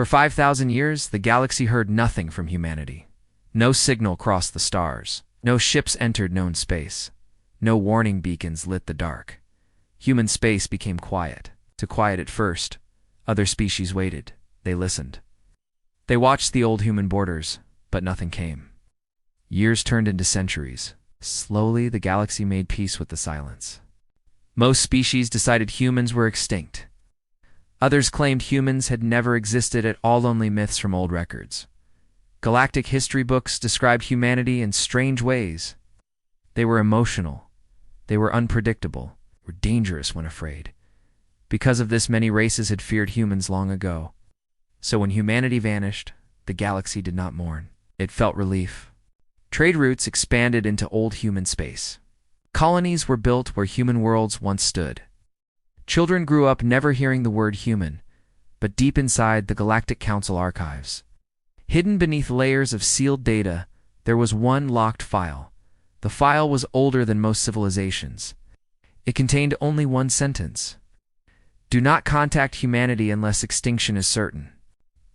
For 5,000 years, the galaxy heard nothing from humanity. No signal crossed the stars. No ships entered known space. No warning beacons lit the dark. Human space became quiet. To quiet at first, other species waited. They listened. They watched the old human borders, but nothing came. Years turned into centuries. Slowly, the galaxy made peace with the silence. Most species decided humans were extinct. Others claimed humans had never existed at all, only myths from old records. Galactic history books described humanity in strange ways. They were emotional. They were unpredictable, were dangerous when afraid. Because of this, many races had feared humans long ago. So when humanity vanished, the galaxy did not mourn. It felt relief. Trade routes expanded into old human space. Colonies were built where human worlds once stood. Children grew up never hearing the word human, but deep inside the Galactic Council archives, hidden beneath layers of sealed data, there was one locked file. The file was older than most civilizations. It contained only one sentence: "Do not contact humanity unless extinction is certain."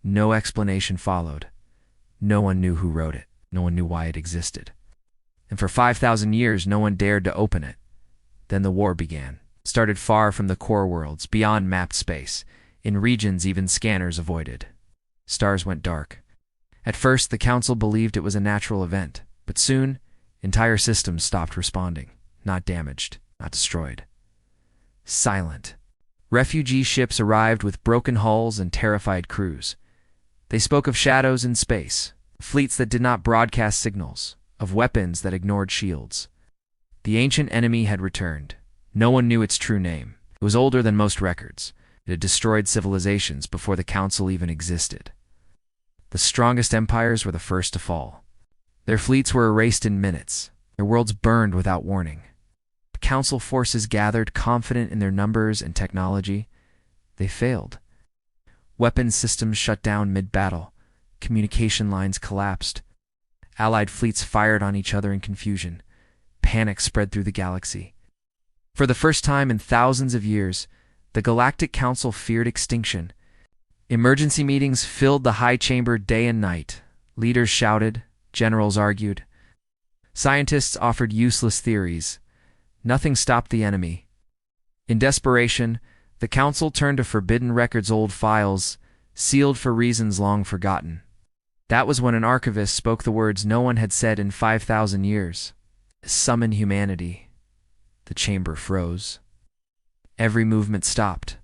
No explanation followed. No one knew who wrote it. No one knew why it existed. And for 5,000 years, no one dared to open it. Then the war began. It started far from the core worlds, beyond mapped space, in regions even scanners avoided. Stars went dark. At first, the Council believed it was a natural event, but soon, entire systems stopped responding. Not damaged, not destroyed. Silent. Refugee ships arrived with broken hulls and terrified crews. They spoke of shadows in space, fleets that did not broadcast signals, of weapons that ignored shields. The ancient enemy had returned. No one knew its true name. It was older than most records. It had destroyed civilizations before the Council even existed. The strongest empires were the first to fall. Their fleets were erased in minutes. Their worlds burned without warning. The Council forces gathered, confident in their numbers and technology. They failed. Weapons systems shut down mid-battle. Communication lines collapsed. Allied fleets fired on each other in confusion. Panic spread through the galaxy. For the first time in thousands of years, the Galactic Council feared extinction. Emergency meetings filled the high chamber day and night. Leaders shouted, generals argued. Scientists offered useless theories. Nothing stopped the enemy. In desperation, the Council turned to forbidden records, old files, sealed for reasons long forgotten. That was when an archivist spoke the words no one had said in 5,000 years. "Summon humanity." The chamber froze. Every movement stopped.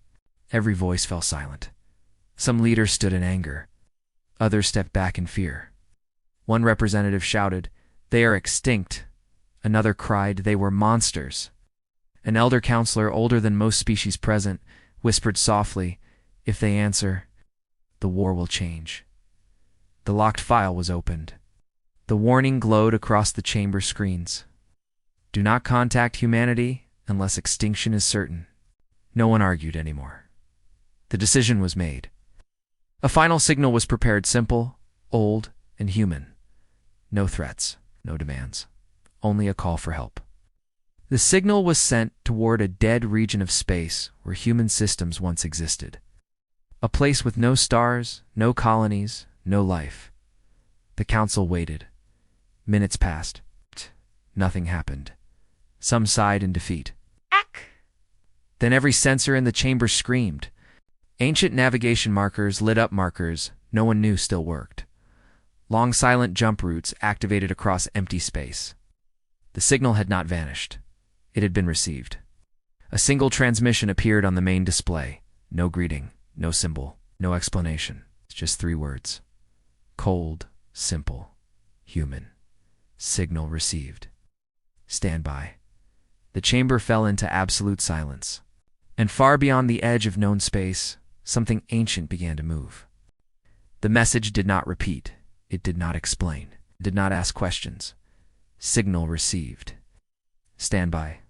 Every voice fell silent. Some leaders stood in anger. Others stepped back in fear. One representative shouted, "They are extinct." Another cried, "They were monsters." An elder counselor, older than most species present, whispered softly, "If they answer, the war will change." The locked file was opened. The warning glowed across the chamber screens. "Do not contact humanity unless extinction is certain." No one argued anymore. The decision was made. A final signal was prepared, simple, old, and human. No threats, no demands, only a call for help. The signal was sent toward a dead region of space where human systems once existed. A place with no stars, no colonies, no life. The Council waited. Minutes passed. Nothing happened. Some sighed in defeat. Then every sensor in the chamber screamed. Ancient navigation markers lit up, markers no one knew still worked. Long silent jump routes activated across empty space. The signal had not vanished. It had been received. A single transmission appeared on the main display. No greeting, no symbol, no explanation. Just 3 words. Cold, simple, human. Signal received. Stand by. The chamber fell into absolute silence. And far beyond the edge of known space, something ancient began to move. The message did not repeat. It did not explain. It did not ask questions. Signal received. Stand by.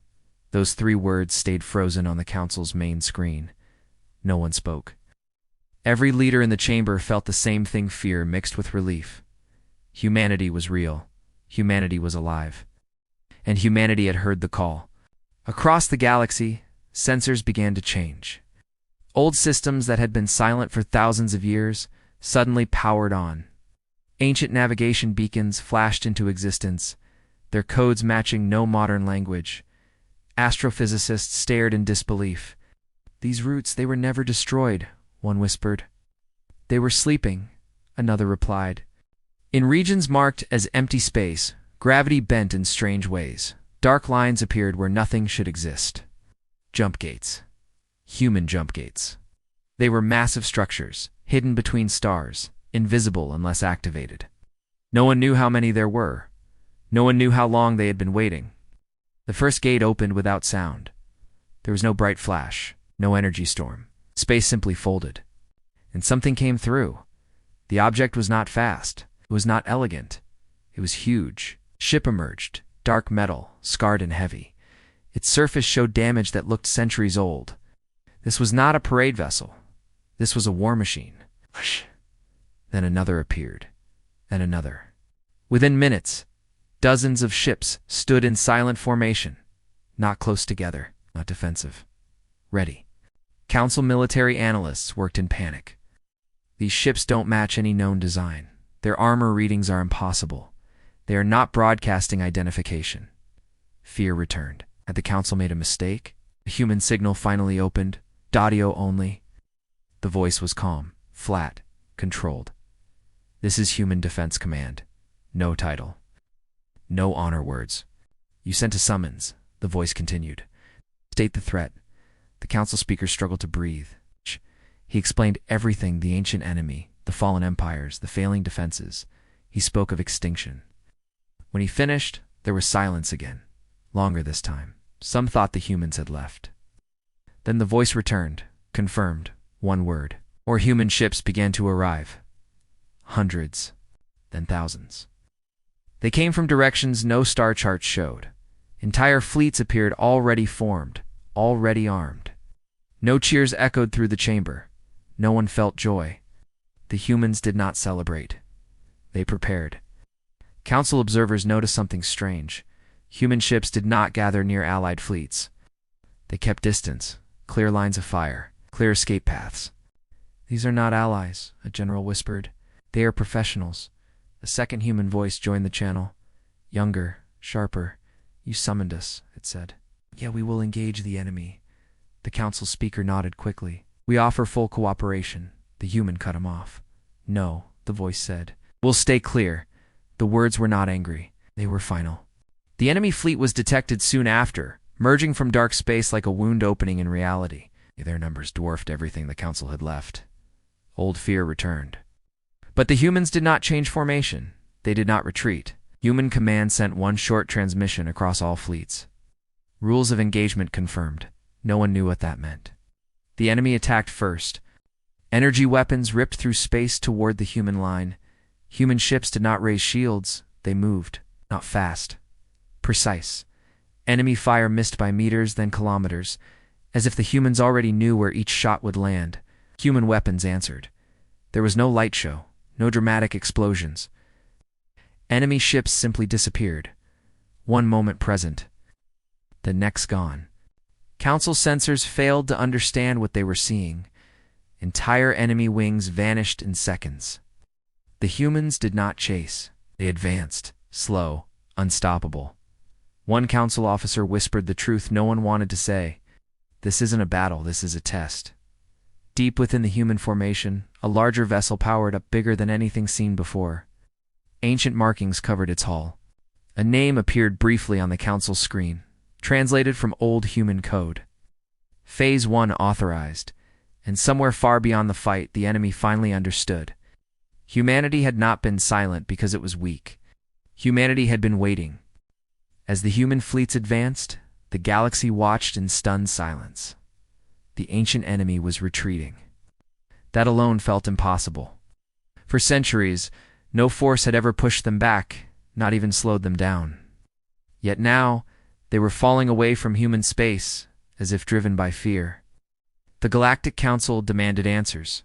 Those 3 words stayed frozen on the Council's main screen. No one spoke. Every leader in the chamber felt the same thing, fear mixed with relief. Humanity was real. Humanity was alive. And humanity had heard the call. Across the galaxy, sensors began to change. Old systems that had been silent for thousands of years suddenly powered on. Ancient navigation beacons flashed into existence, their codes matching no modern language. Astrophysicists stared in disbelief. "These routes, they were never destroyed," one whispered. "They were sleeping," another replied. In regions marked as empty space, gravity bent in strange ways. Dark lines appeared where nothing should exist. Jump gates. Human jump gates. They were massive structures, hidden between stars, invisible unless activated. No one knew how many there were. No one knew how long they had been waiting. The first gate opened without sound. There was no bright flash, no energy storm. Space simply folded. And something came through. The object was not fast. It was not elegant. It was huge. Ship emerged, dark metal, scarred and heavy. Its surface showed damage that looked centuries old. This was not a parade vessel. This was a war machine. Then another appeared. Then another. Within minutes, dozens of ships stood in silent formation, not close together, not defensive. Ready. Council military analysts worked in panic. These ships don't match any known design. Their armor readings are impossible. They are not broadcasting identification. Fear returned. Had the council made a mistake? The human signal finally opened. Audio only. The voice was calm, flat, controlled. "This is Human Defense Command." No title. No honor words. "You sent a summons," the voice continued. "State the threat." The council speaker struggled to breathe. He explained everything: the ancient enemy, the fallen empires, the failing defenses. He spoke of extinction. When he finished, there was silence again. Longer this time. Some thought the humans had left. Then the voice returned, confirmed, one word. More human ships began to arrive. Hundreds, then thousands. They came from directions no star charts showed. Entire fleets appeared already formed, already armed. No cheers echoed through the chamber. No one felt joy. The humans did not celebrate. They prepared. Council observers noticed something strange. Human ships did not gather near Allied fleets. They kept distance, clear lines of fire, clear escape paths. "These are not allies," a general whispered. "They are professionals." A second human voice joined the channel. Younger, sharper. "You summoned us," it said. "Yeah, we will engage the enemy." The council speaker nodded quickly. "We offer full cooperation." The human cut him off. "No," the voice said. "We'll stay clear." The words were not angry. They were final. The enemy fleet was detected soon after, merging from dark space like a wound opening in reality. Their numbers dwarfed everything the council had left. Old fear returned. But the humans did not change formation. They did not retreat. Human command sent one short transmission across all fleets. Rules of engagement confirmed. No one knew what that meant. The enemy attacked first. Energy weapons ripped through space toward the human line. Human ships did not raise shields. They moved, not fast. Precise. Enemy fire missed by meters, then kilometers, as if the humans already knew where each shot would land. Human weapons answered. There was no light show, no dramatic explosions. Enemy ships simply disappeared. One moment present, the next gone. Council sensors failed to understand what they were seeing. Entire enemy wings vanished in seconds. The humans did not chase. They advanced, slow, unstoppable. One council officer whispered the truth no one wanted to say. "This isn't a battle, this is a test." Deep within the human formation, a larger vessel powered up bigger than anything seen before. Ancient markings covered its hull. A name appeared briefly on the council screen, translated from old human code. Phase 1 authorized, and somewhere far beyond the fight, the enemy finally understood. Humanity had not been silent because it was weak. Humanity had been waiting. As the human fleets advanced, the galaxy watched in stunned silence. The ancient enemy was retreating. That alone felt impossible. For centuries, no force had ever pushed them back, not even slowed them down. Yet now, they were falling away from human space, as if driven by fear. The Galactic Council demanded answers,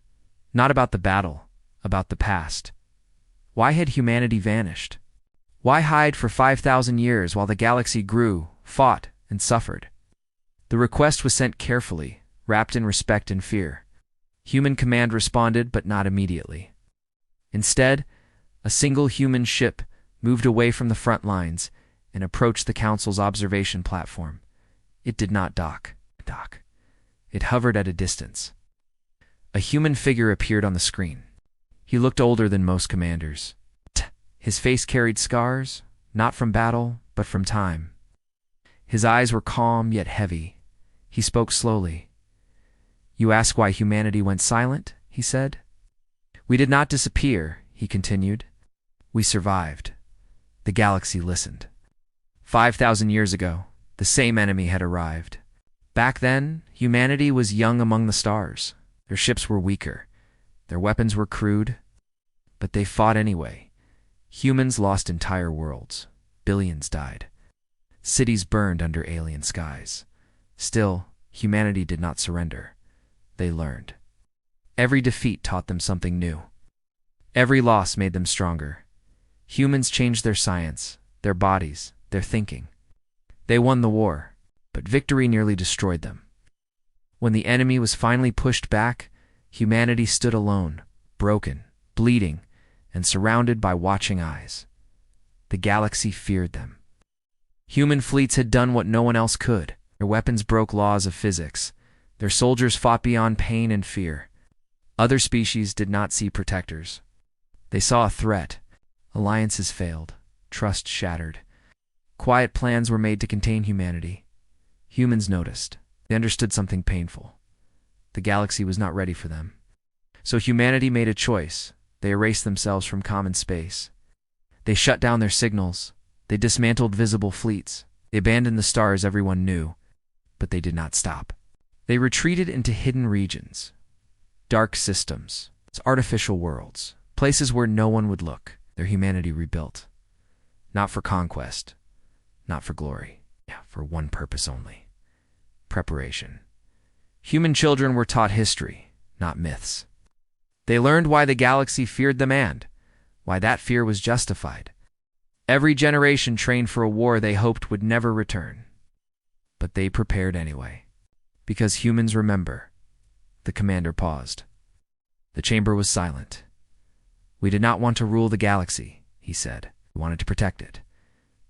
not about the battle, about the past. Why had humanity vanished? Why hide for 5,000 years while the galaxy grew, fought, and suffered? The request was sent carefully, wrapped in respect and fear. Human command responded, but not immediately. Instead, a single human ship moved away from the front lines and approached the Council's observation platform. It did not dock. It hovered at a distance. A human figure appeared on the screen. He looked older than most commanders. His face carried scars, not from battle, but from time. His eyes were calm yet heavy. He spoke slowly. "You ask why humanity went silent?" he said. "We did not disappear," he continued. "We survived." The galaxy listened. 5,000 years ago, the same enemy had arrived. Back then, humanity was young among the stars. Their ships were weaker. Their weapons were crude. But they fought anyway. Humans lost entire worlds. Billions died. Cities burned under alien skies. Still, humanity did not surrender. They learned. Every defeat taught them something new. Every loss made them stronger. Humans changed their science, their bodies, their thinking. They won the war, but victory nearly destroyed them. When the enemy was finally pushed back, humanity stood alone, broken, bleeding, and surrounded by watching eyes. The galaxy feared them. Human fleets had done what no one else could. Their weapons broke laws of physics. Their soldiers fought beyond pain and fear. Other species did not see protectors. They saw a threat. Alliances failed. Trust shattered. Quiet plans were made to contain humanity. Humans noticed. They understood something painful. The galaxy was not ready for them. So humanity made a choice. They erased themselves from common space. They shut down their signals. They dismantled visible fleets. They abandoned the stars everyone knew. But they did not stop. They retreated into hidden regions, dark systems, artificial worlds, places where no one would look. Their humanity rebuilt. Not for conquest, not for glory, for one purpose only: preparation. Human children were taught history, not myths. They learned why the galaxy feared them and why that fear was justified. Every generation trained for a war they hoped would never return. But they prepared anyway. Because humans remember. The commander paused. The chamber was silent. "We did not want to rule the galaxy," he said. "We wanted to protect it.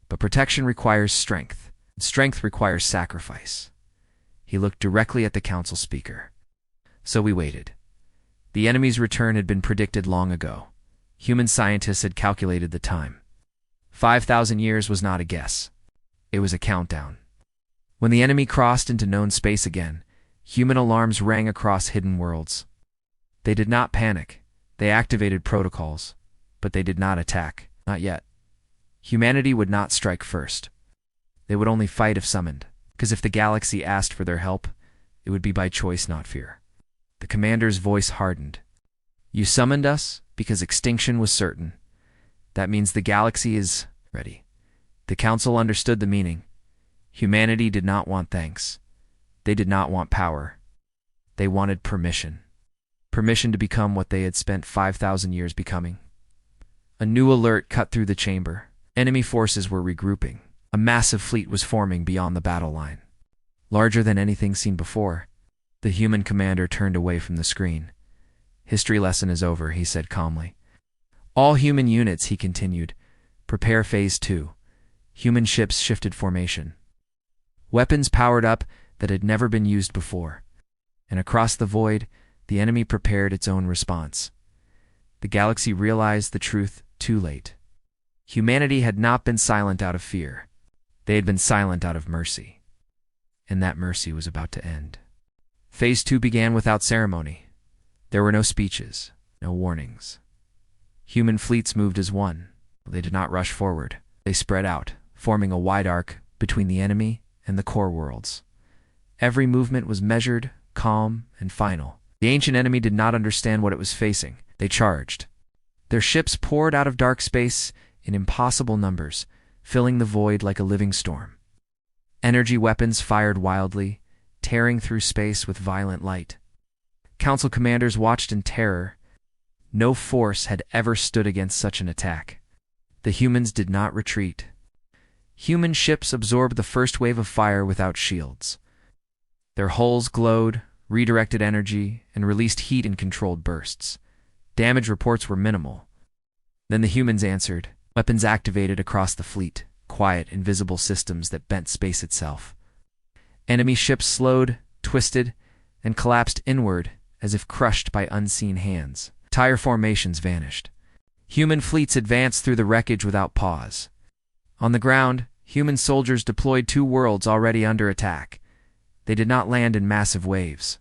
But protection requires strength. Strength requires sacrifice." He looked directly at the council speaker. "So we waited. The enemy's return had been predicted long ago. Human scientists had calculated the time. 5,000 years was not a guess. It was a countdown. When the enemy crossed into known space again, human alarms rang across hidden worlds. They did not panic. They activated protocols. But they did not attack. Not yet. Humanity would not strike first. They would only fight if summoned, because if the galaxy asked for their help, it would be by choice, not fear. The commander's voice hardened. "You summoned us because extinction was certain. That means the galaxy is ready." The council understood the meaning. Humanity did not want thanks. They did not want power. They wanted permission. Permission to become what they had spent 5,000 years becoming. A new alert cut through the chamber. Enemy forces were regrouping. A massive fleet was forming beyond the battle line. Larger than anything seen before. The human commander turned away from the screen. "History lesson is over," he said calmly. "All human units," he continued, "prepare phase 2. Human ships shifted formation. Weapons powered up that had never been used before. And across the void, the enemy prepared its own response. The galaxy realized the truth too late. Humanity had not been silent out of fear. They had been silent out of mercy. And that mercy was about to end. Phase 2 began without ceremony. There were no speeches, no warnings. Human fleets moved as one. They did not rush forward. They spread out, forming a wide arc between the enemy and the core worlds. Every movement was measured, calm, and final. The ancient enemy did not understand what it was facing. They charged. Their ships poured out of dark space in impossible numbers, filling the void like a living storm. Energy weapons fired wildly, tearing through space with violent light. Council commanders watched in terror. No force had ever stood against such an attack. The humans did not retreat. Human ships absorbed the first wave of fire without shields. Their hulls glowed, redirected energy, and released heat in controlled bursts. Damage reports were minimal, Then the humans answered, weapons activated across the fleet, quiet, invisible systems that bent space itself. Enemy ships slowed, twisted, and collapsed inward as if crushed by unseen hands. Entire formations vanished. Human fleets advanced through the wreckage without pause. On the ground, human soldiers deployed 2 worlds already under attack. They did not land in massive waves.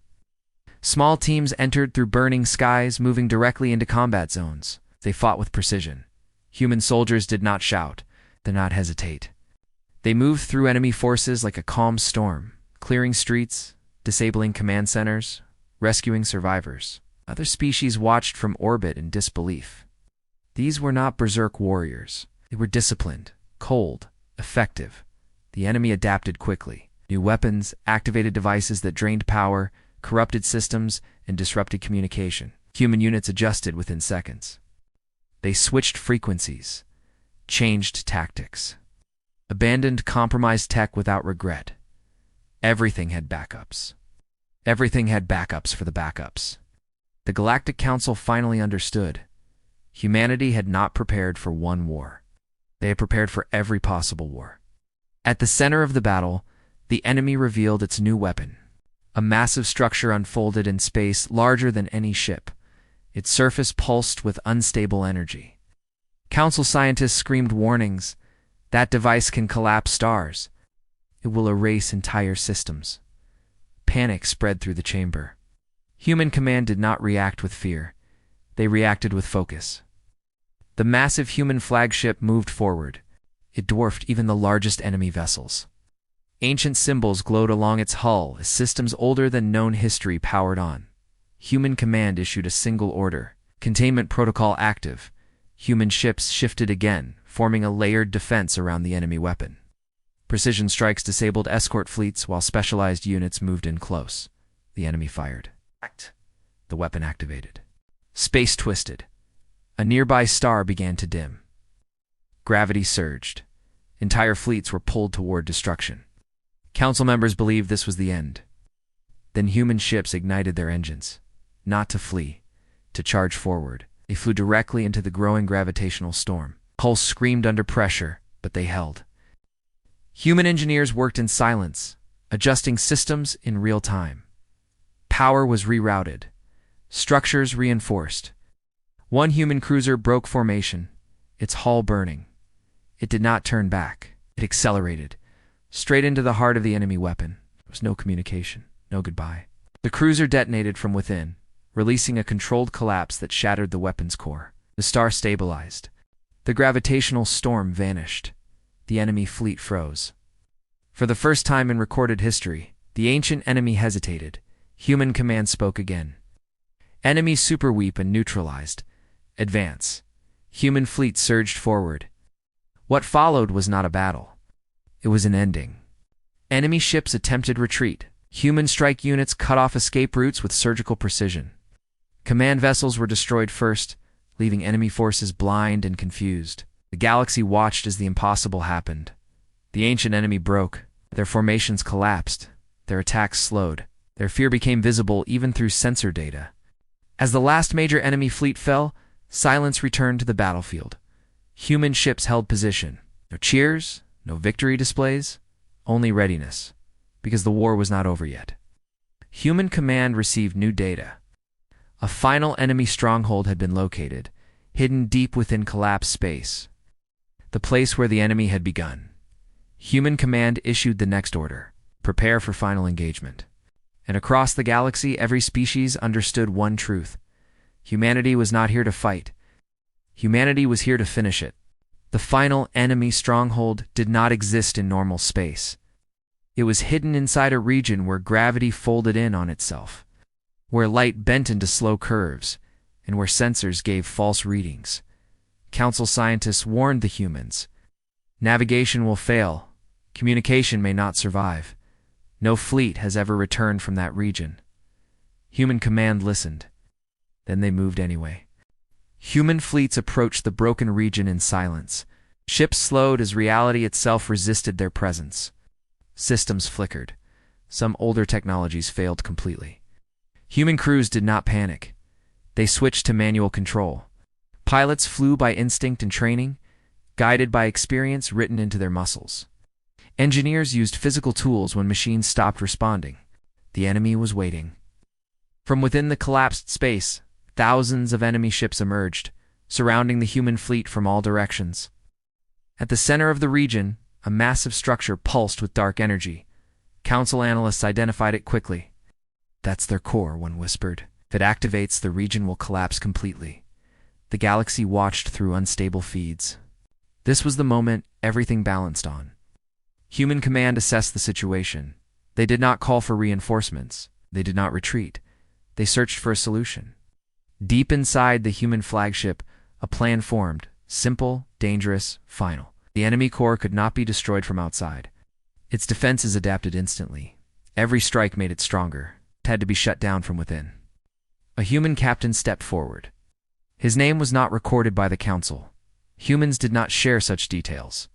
Small teams entered through burning skies, moving directly into combat zones. They fought with precision. Human soldiers did not shout, did not hesitate. They moved through enemy forces like a calm storm, clearing streets, disabling command centers, rescuing survivors. Other species watched from orbit in disbelief. These were not berserk warriors. They were disciplined, cold, effective. The enemy adapted quickly. New weapons, activated devices that drained power, corrupted systems, and disrupted communication. Human units adjusted within seconds. They switched frequencies, changed tactics, abandoned compromised tech without regret. Everything had backups. Everything had backups for the backups. The Galactic Council finally understood. Humanity had not prepared for one war. They had prepared for every possible war. At the center of the battle, the enemy revealed its new weapon. A massive structure unfolded in space larger than any ship. Its surface pulsed with unstable energy. Council scientists screamed warnings. That device can collapse stars. It will erase entire systems. Panic spread through the chamber. Human command did not react with fear. They reacted with focus. The massive human flagship moved forward. It dwarfed even the largest enemy vessels. Ancient symbols glowed along its hull as systems older than known history powered on. Human command issued a single order. Containment protocol active. Human ships shifted again, forming a layered defense around the enemy weapon. Precision strikes disabled escort fleets while specialized units moved in close. The enemy fired. The weapon activated. Space twisted. A nearby star began to dim. Gravity surged. Entire fleets were pulled toward destruction. Council members believed this was the end. Then human ships ignited their engines. Not to flee, to charge forward. They flew directly into the growing gravitational storm. Hulls screamed under pressure, but they held. Human engineers worked in silence, adjusting systems in real time. Power was rerouted. Structures reinforced. One human cruiser broke formation, its hull burning. It did not turn back. It accelerated, straight into the heart of the enemy weapon. There was no communication, no goodbye. The cruiser detonated from within, releasing a controlled collapse that shattered the weapon's core. The star stabilized. The gravitational storm vanished. The enemy fleet froze. For the first time in recorded history, the ancient enemy hesitated. Human command spoke again. Enemy superweapon neutralized. Advance. Human fleet surged forward. What followed was not a battle. It was an ending. Enemy ships attempted retreat. Human strike units cut off escape routes with surgical precision. Command vessels were destroyed first, leaving enemy forces blind and confused. The galaxy watched as the impossible happened. The ancient enemy broke. Their formations collapsed. Their attacks slowed. Their fear became visible even through sensor data. As the last major enemy fleet fell, silence returned to the battlefield. Human ships held position. No cheers, no victory displays, only readiness, because the war was not over yet. Human command received new data. A final enemy stronghold had been located, hidden deep within collapsed space, the place where the enemy had begun. Human command issued the next order: prepare for final engagement. And across the galaxy, every species understood one truth. Humanity was not here to fight. Humanity was here to finish it. The final enemy stronghold did not exist in normal space. It was hidden inside a region where gravity folded in on itself, where light bent into slow curves, and where sensors gave false readings. Council scientists warned the humans. Navigation will fail. Communication may not survive. No fleet has ever returned from that region. Human command listened. Then they moved anyway. Human fleets approached the broken region in silence. Ships slowed as reality itself resisted their presence. Systems flickered. Some older technologies failed completely. Human crews did not panic. They switched to manual control. Pilots flew by instinct and training, guided by experience written into their muscles. Engineers used physical tools when machines stopped responding. The enemy was waiting. From within the collapsed space, thousands of enemy ships emerged, surrounding the human fleet from all directions. At the center of the region, a massive structure pulsed with dark energy. Council analysts identified it quickly. "That's their core," one whispered. "If it activates, the region will collapse completely." The galaxy watched through unstable feeds. This was the moment everything balanced on. Human command assessed the situation. They did not call for reinforcements. They did not retreat. They searched for a solution. Deep inside the human flagship, a plan formed, simple, dangerous, final. The enemy core could not be destroyed from outside. Its defenses adapted instantly. Every strike made it stronger. It had to be shut down from within. A human captain stepped forward. His name was not recorded by the council. Humans did not share such details.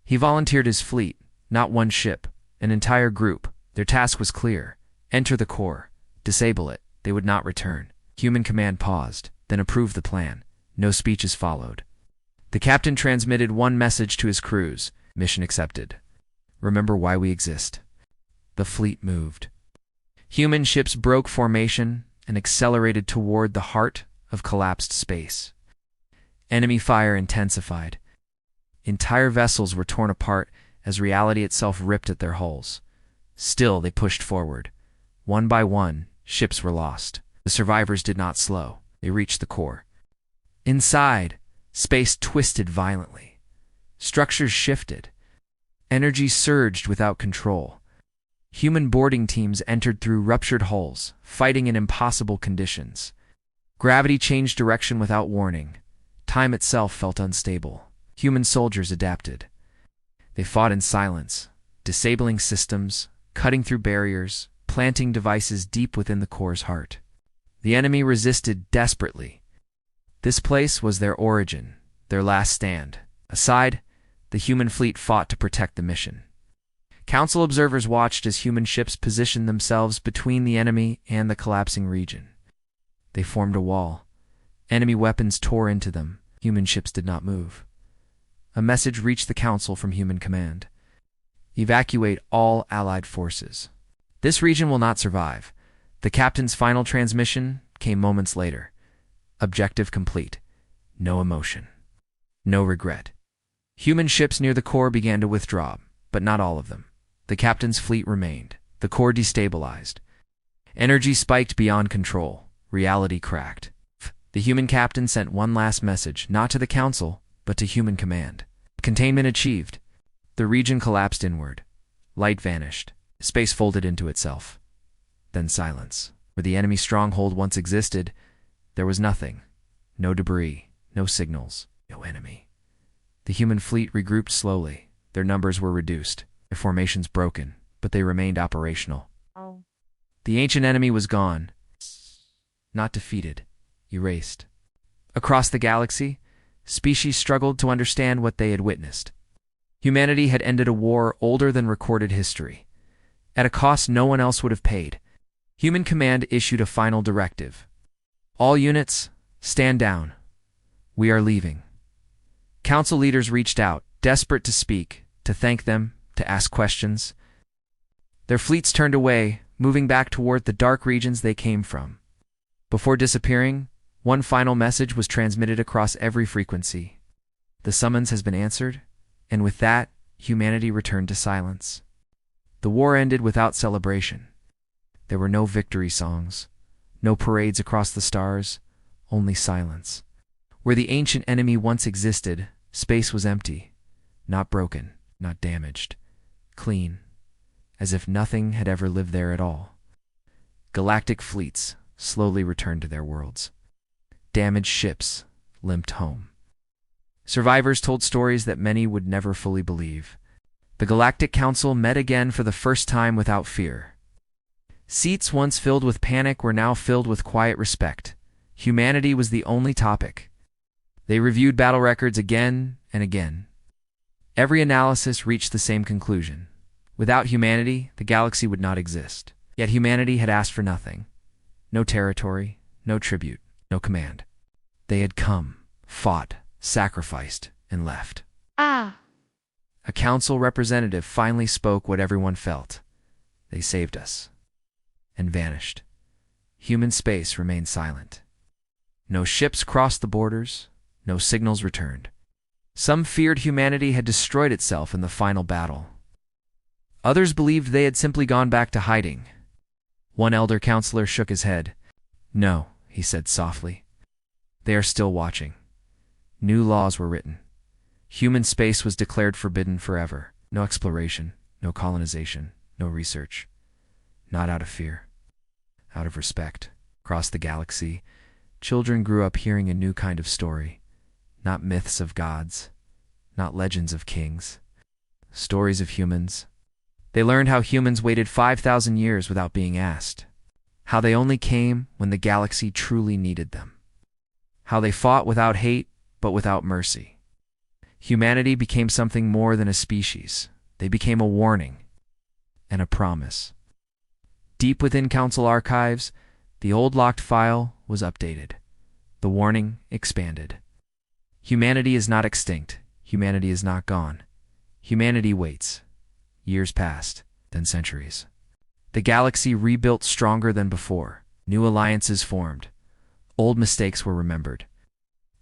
He volunteered his fleet, not one ship, an entire group. Their task was clear. Enter the core. Disable it. They would not return. Human command paused, then approved the plan. No speeches followed. The captain transmitted one message to his crews. Mission accepted. Remember why we exist. The fleet moved. Human ships broke formation and accelerated toward the heart of collapsed space. Enemy fire intensified. Entire vessels were torn apart as reality itself ripped at their hulls. Still, they pushed forward. One by one, ships were lost. The survivors did not slow. They reached the core. Inside, space twisted violently. Structures shifted. Energy surged without control. Human boarding teams entered through ruptured hulls, fighting in impossible conditions. Gravity changed direction without warning. Time itself felt unstable. Human soldiers adapted. They fought in silence, disabling systems, cutting through barriers, planting devices deep within the core's heart. The enemy resisted desperately. This place was their origin, their last stand. Aside, the human fleet fought to protect the mission. Council observers watched as human ships positioned themselves between the enemy and the collapsing region. They formed a wall. Enemy weapons tore into them. Human ships did not move. A message reached the Council from Human Command. Evacuate all Allied forces. This region will not survive. The captain's final transmission came moments later. Objective complete. No emotion. No regret. Human ships near the core began to withdraw, but not all of them. The captain's fleet remained. The core destabilized. Energy spiked beyond control. Reality cracked. The human captain sent one last message, not to the Council, but to Human Command. Containment achieved. The region collapsed inward. Light vanished. Space folded into itself. Then silence. Where the enemy stronghold once existed, there was nothing. No debris, no signals, no enemy. The human fleet regrouped slowly. Their numbers were reduced. Their formations broken, but they remained operational. The ancient enemy was gone. Not defeated. Erased. Across the galaxy, species struggled to understand what they had witnessed. Humanity had ended a war older than recorded history. At a cost no one else would have paid. Human Command issued a final directive. All units, stand down. We are leaving. Council leaders reached out, desperate to speak, to thank them, to ask questions. Their fleets turned away, moving back toward the dark regions they came from. Before disappearing, one final message was transmitted across every frequency. The summons has been answered, and with that, humanity returned to silence. The war ended without celebration. There were no victory songs, no parades across the stars, only silence. Where the ancient enemy once existed, space was empty, not broken, not damaged, clean, as if nothing had ever lived there at all. Galactic fleets slowly returned to their worlds. Damaged ships limped home. Survivors told stories that many would never fully believe. The Galactic Council met again for the first time without fear. Seats once filled with panic were now filled with quiet respect. Humanity was the only topic. They reviewed battle records again and again. Every analysis reached the same conclusion. Without humanity, the galaxy would not exist. Yet humanity had asked for nothing. No territory, no tribute, no command. They had come. fought, sacrificed, and left. Ah, A council representative finally spoke what everyone felt. They saved us. And vanished. Human space remained silent. No ships crossed the borders, no signals returned. Some feared humanity had destroyed itself in the final battle. Others believed they had simply gone back to hiding. One elder counselor shook his head. "No," he said softly. "They are still watching." New laws were written. Human space was declared forbidden forever. No exploration, no colonization, no research. Not out of fear, out of respect. Across the galaxy, children grew up hearing a new kind of story. Not myths of gods, not legends of kings. Stories of humans. They learned how humans waited 5,000 years without being asked. How they only came when the galaxy truly needed them. How they fought without hate, but without mercy. Humanity became something more than a species. They became a warning and a promise. Deep within council archives, the old locked file was updated. The warning expanded. Humanity is not extinct. Humanity is not gone. Humanity waits. Years passed, then centuries. The galaxy rebuilt stronger than before. New alliances formed. Old mistakes were remembered.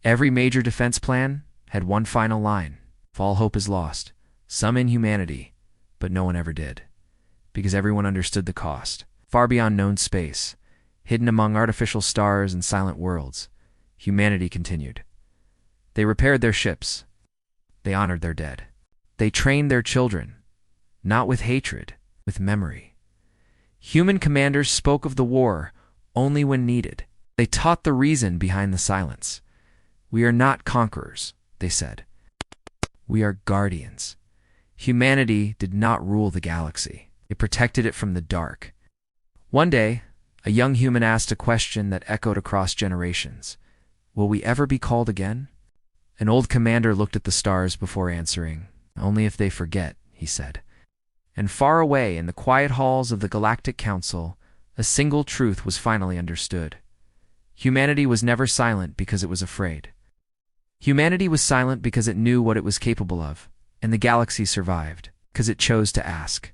Every major defense plan had one final line. If all hope is lost, some inhumanity, but no one ever did. Because everyone understood the cost. Far beyond known space, hidden among artificial stars and silent worlds, humanity continued. They repaired their ships. They honored their dead. They trained their children, not with hatred, with memory. Human commanders spoke of the war only when needed. They taught the reason behind the silence. "We are not conquerors," they said. "We are guardians." Humanity did not rule the galaxy. It protected it from the dark. One day, a young human asked a question that echoed across generations. "Will we ever be called again?" An old commander looked at the stars before answering. "Only if they forget," he said. And far away in the quiet halls of the Galactic Council, a single truth was finally understood. Humanity was never silent because it was afraid. Humanity was silent because it knew what it was capable of, and the galaxy survived because it chose to ask.